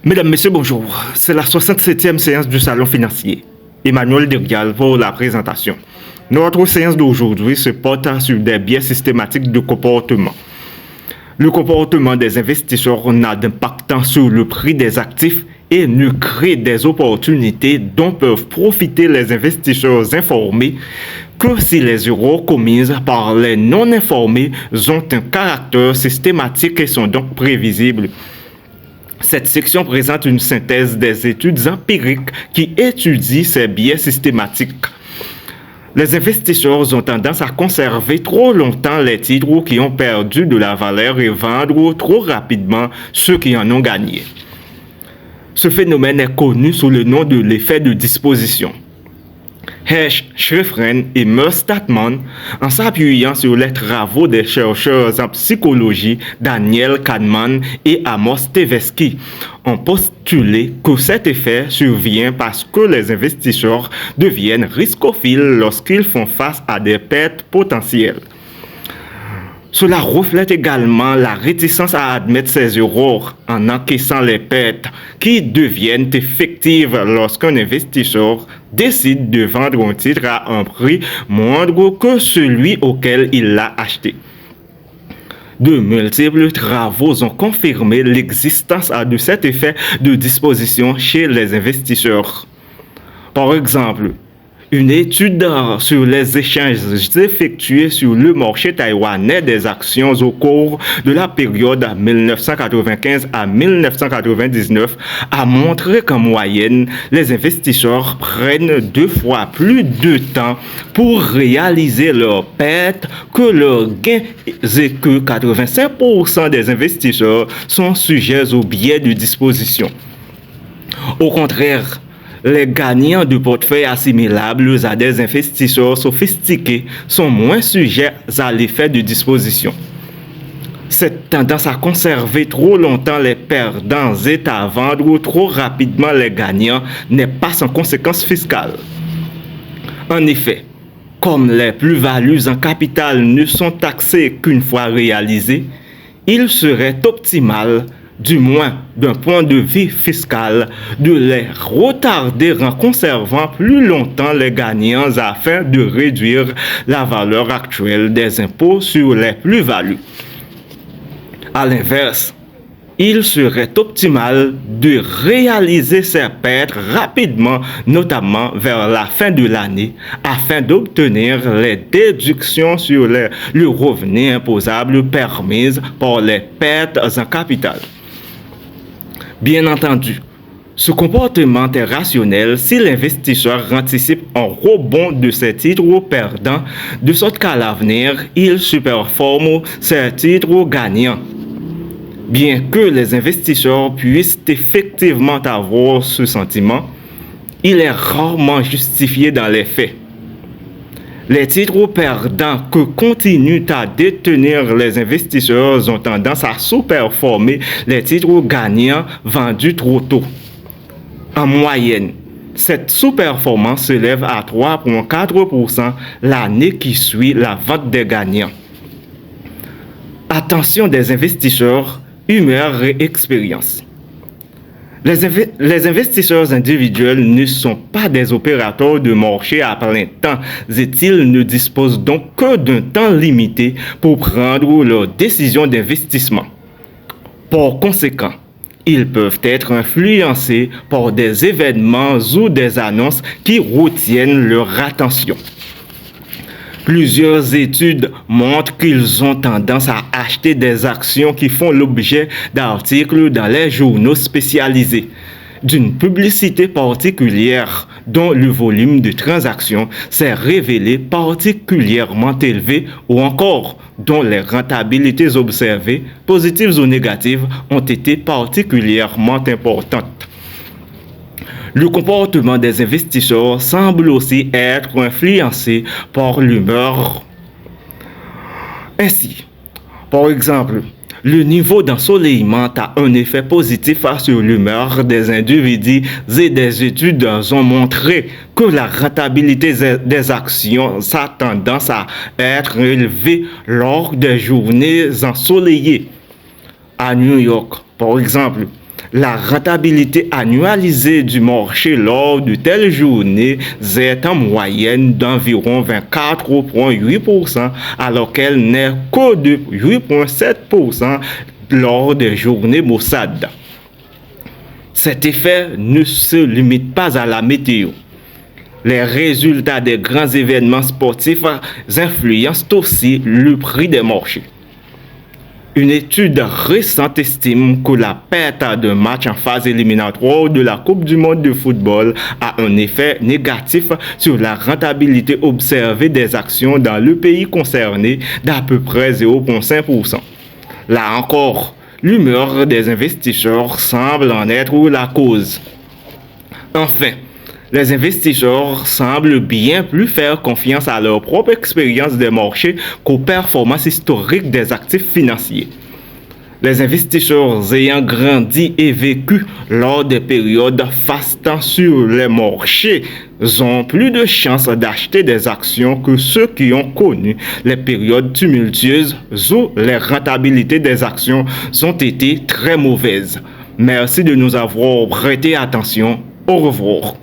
Mesdames, Messieurs, bonjour. C'est la 67e séance du Salon financier. Emmanuel Derrial pour la présentation. Notre séance d'aujourd'hui se porte sur des biais systématiques de comportement. Le comportement des investisseurs n'a d'impact sur le prix des actifs et ne crée des opportunités dont peuvent profiter les investisseurs informés que si les erreurs commises par les non-informés ont un caractère systématique et sont donc prévisibles. Cette section présente une synthèse des études empiriques qui étudient ces biais systématiques. Les investisseurs ont tendance à conserver trop longtemps les titres qui ont perdu de la valeur et vendre trop rapidement ceux qui en ont gagné. Ce phénomène est connu sous le nom de l'effet de disposition. Hersch, Schriefren et Merz-Statman, en s'appuyant sur les travaux des chercheurs en psychologie Daniel Kahneman et Amos Tversky, ont postulé que cet effet survient parce que les investisseurs deviennent riscophiles lorsqu'ils font face à des pertes potentielles. Cela reflète également la réticence à admettre ses erreurs en encaissant les pertes qui deviennent effectives lorsqu'un investisseur décide de vendre un titre à un prix moindre que celui auquel il l'a acheté. De multiples travaux ont confirmé l'existence de cet effet de disposition chez les investisseurs. Par exemple, une étude sur les échanges effectués sur le marché taïwanais des actions au cours de la période 1995 à 1999 a montré qu'en moyenne, les investisseurs prennent 2 fois plus de temps pour réaliser leurs pertes que leurs gains et que 85% des investisseurs sont sujets aux biais de disposition. Au contraire, les gagnants de portefeuilles assimilables à des investisseurs sophistiqués sont moins sujets à l'effet de disposition. Cette tendance à conserver trop longtemps les perdants et à vendre trop rapidement les gagnants n'est pas sans conséquences fiscales. En effet, comme les plus-values en capital ne sont taxées qu'une fois réalisées, il serait optimal, du moins d'un point de vue fiscal, de les retarder en conservant plus longtemps les gagnants afin de réduire la valeur actuelle des impôts sur les plus-values. À l'inverse, il serait optimal de réaliser ces pertes rapidement, notamment vers la fin de l'année, afin d'obtenir les déductions sur le revenu imposable permises par les pertes en capital. Bien entendu, ce comportement est rationnel si l'investisseur anticipe un rebond de ses titres perdants, de sorte qu'à l'avenir, il superforme ses titres gagnants. Bien que les investisseurs puissent effectivement avoir ce sentiment, il est rarement justifié dans les faits. Les titres perdants que continuent à détenir les investisseurs ont tendance à sous-performer les titres gagnants vendus trop tôt. En moyenne, cette sous-performance s'élève à 3,4% l'année qui suit la vente des gagnants. Attention des investisseurs, humeur et expérience. Les investisseurs individuels ne sont pas des opérateurs de marché à plein temps et ils ne disposent donc que d'un temps limité pour prendre leurs décisions d'investissement. Par conséquent, ils peuvent être influencés par des événements ou des annonces qui retiennent leur attention. Plusieurs études montrent qu'ils ont tendance à acheter des actions qui font l'objet d'articles dans les journaux spécialisés, d'une publicité particulière dont le volume de transactions s'est révélé particulièrement élevé ou encore dont les rentabilités observées, positives ou négatives, ont été particulièrement importantes. Le comportement des investisseurs semble aussi être influencé par l'humeur. Ainsi, par exemple, le niveau d'ensoleillement a un effet positif sur l'humeur des individus et des études ont montré que la rentabilité des actions a tendance à être élevée lors des journées ensoleillées. À New York, par exemple, La rentabilité annualisée du marché lors de telles journées est en moyenne d'environ 24,8%, alors qu'elle n'est que de 8,7% lors des journées maussades. Cet effet ne se limite pas à la météo. Les résultats des grands événements sportifs influencent aussi le prix des marchés. Une étude récente estime que la perte d'un match en phase éliminatoire de la Coupe du monde de football a un effet négatif sur la rentabilité observée des actions dans le pays concerné d'à peu près 0,5%. Là encore, l'humeur des investisseurs semble en être la cause. Enfin, les investisseurs semblent bien plus faire confiance à leur propre expérience des marchés qu'aux performances historiques des actifs financiers. Les investisseurs ayant grandi et vécu lors des périodes fastant sur les marchés ont plus de chances d'acheter des actions que ceux qui ont connu les périodes tumultueuses où les rentabilités des actions ont été très mauvaises. Merci de nous avoir prêté attention. Au revoir.